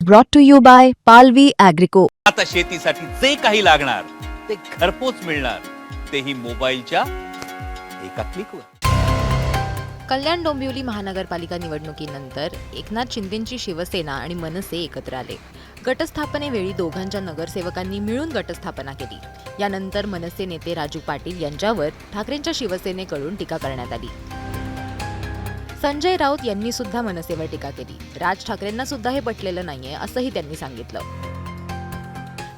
brought to you by Palvi Agrico. आता शेतीसाठी जे काही लागणार ते घरपोच मिळणार, तेही मोबाईलच्या एका क्लिकवर. कल्याण डोंबिवली महानगरपालिका निवडणुकीनंतर एकनाथ शिंदेंची शिवसेना आणि मनसे एकत्र आले. गटस्थापनेवेळी दोघांच्या नगरसेवकांनी मिळून गटस्थापना केली. यानंतर मनसे नेते राजू पाटील यांच्यावर ठाकरेंच्या शिवसेनेकडून टीका करण्यात आली. संजय राऊत यांनी सुद्धा मनसेवर टीका केली. राज ठाकरेंना सुद्धा हे पटलेलं नाहीये असंही त्यांनी सांगितलं.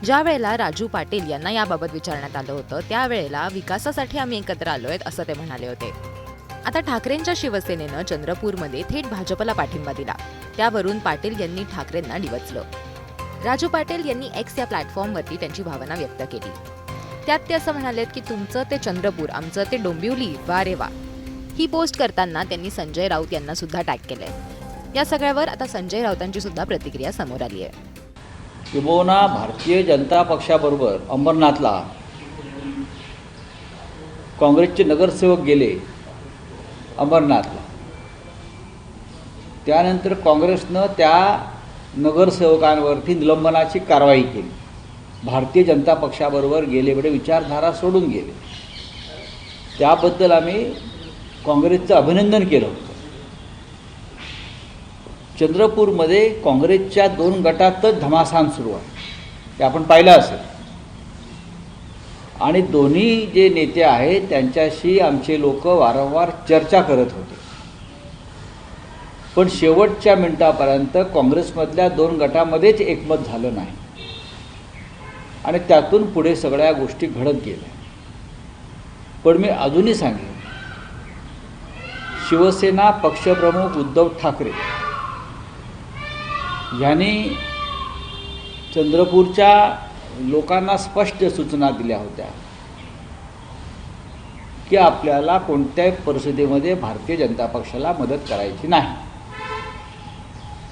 ज्या वेळेला राजू पाटील यांना याबाबत विचारण्यात आलं होतं त्यावेळेला विकासासाठी आम्ही एकत्र आलोय असं ते म्हणाले होते. आता ठाकरेंच्या शिवसेनेनं चंद्रपूरमध्ये थेट भाजपला पाठिंबा दिला. त्यावरून पाटील यांनी ठाकरेंना डिवचलं. राजू पाटील यांनी एक्स या प्लॅटफॉर्मवरती त्यांची भावना व्यक्त केली. त्यात ते असं म्हणालेत की तुमचं ते चंद्रपूर, आमचं ते डोंबिवली, वा रे वा. ही पोस्ट करताना त्यांनी संजय राऊत यांना सुद्धा टॅग केलंय. या सगळ्यावर आता संजय राऊतांची सुद्धा प्रतिक्रिया समोर आली आहे. किंबहुना भारतीय जनता पक्षाबरोबर अंबरनाथला काँग्रेसचे नगरसेवक गेले अंबरनाथला. त्यानंतर काँग्रेसनं त्या नगरसेवकांवरती निलंबनाची कारवाई केली. भारतीय जनता पक्षाबरोबर गेले वेळे विचारधारा सोडून गेले. त्याबद्दल आम्ही काँग्रेसचं अभिनंदन केलं होतं. चंद्रपूरमध्ये काँग्रेसच्या 2 गटातच घमासान सुरू आहे, ते आपण पाहिलं असेल. आणि दोन्ही जे नेते आहेत त्यांच्याशी आमचे लोक वारंवार चर्चा करत होते. पण शेवटच्या मिनिटापर्यंत काँग्रेसमधल्या 2 गटामध्येच एकमत झालं नाही आणि त्यातून पुढे सगळ्या गोष्टी घडत गेल्या. पण मी अजूनही सांगेन, शिवसेना पक्षप्रमुख उद्धव ठाकरे यांनी चंद्रपूरच्या लोकांना स्पष्ट सूचना दिल्या होत्या की आपल्याला कोणत्याही परिस्थितीमध्ये भारतीय जनता पक्षाला मदत करायची नाही.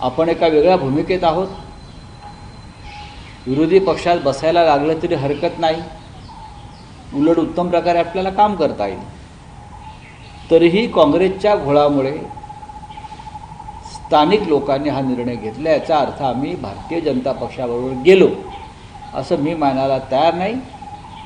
आपण एका वेगळ्या भूमिकेत आहोत. विरोधी पक्षात बसायला लागलं तरी हरकत नाही, उलट उत्तम प्रकारे आपल्याला काम करता येईल. तरीही काँग्रेसच्या घोळामुळे स्थानिक लोकांनी हा निर्णय घेतला. याचा अर्थ आम्ही भारतीय जनता पक्षाबरोबर गेलो असं मी मानायला तयार नाही.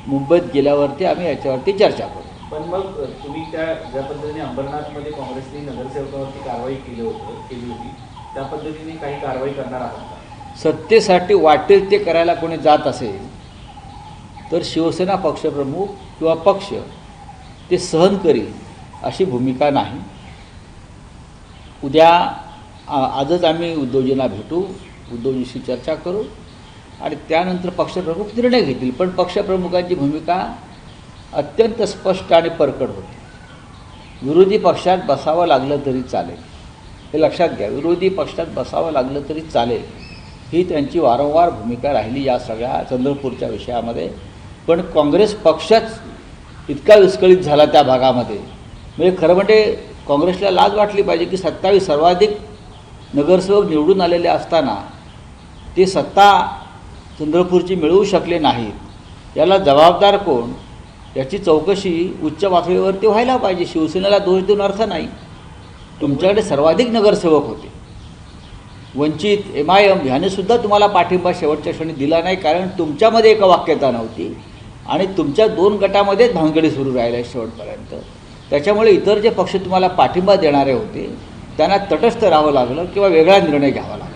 मुंबईत गेल्यावरती आम्ही याच्यावरती चर्चा करू. पण मग तुम्ही ज्या पद्धतीने अंबरनाथमध्ये काँग्रेसने नगरसेवकावरती कारवाई केली होती त्या पद्धतीने काही कारवाई करणार आहात का? सत्तेसाठी वाटेल ते करायला कोणी जात असेल तर शिवसेना पक्षप्रमुख किंवा पक्ष ते सहन करील अशी भूमिका नाही. उद्या आजच आम्ही उद्धवजींना भेटू, उद्धवजीशी चर्चा करू आणि त्यानंतर पक्षप्रमुख निर्णय घेतील. पण पक्षप्रमुखांची भूमिका अत्यंत स्पष्ट आणि परखड होती. विरोधी पक्षात बसावं लागलं तरी चालेल, हे लक्षात घ्या. विरोधी पक्षात बसावं लागलं तरी चालेल ही त्यांची वारंवार भूमिका राहिली या सगळ्या चंद्रपूरच्या विषयामध्ये. पण काँग्रेस पक्षच इतका विस्कळीत झाला त्या भागामध्ये, म्हणजे खरं म्हणजे काँग्रेसला लाज वाटली पाहिजे की 27 सर्वाधिक नगरसेवक निवडून आलेले असताना ते सत्ता चंद्रपूरची मिळवू शकले नाहीत. याला जबाबदार कोण याची चौकशी उच्च पातळीवरती व्हायला पाहिजे. शिवसेनेला दोष देऊन अर्थ नाही. तुमच्याकडे सर्वाधिक नगरसेवक होते. वंचित, MIM ह्यानेसुद्धा तुम्हाला पाठिंबा शेवटच्या क्षणी दिला नाही, कारण तुमच्यामध्ये एकवाक्यता नव्हती आणि तुमच्या 2 गटामध्येच भानगडी सुरू राहिल्या शेवटपर्यंत. त्याच्यामुळे इतर जे पक्ष तुम्हाला पाठिंबा देणारे होते त्यांना तटस्थ राहावं लागलं किंवा वेगळा निर्णय घ्यावा लागला.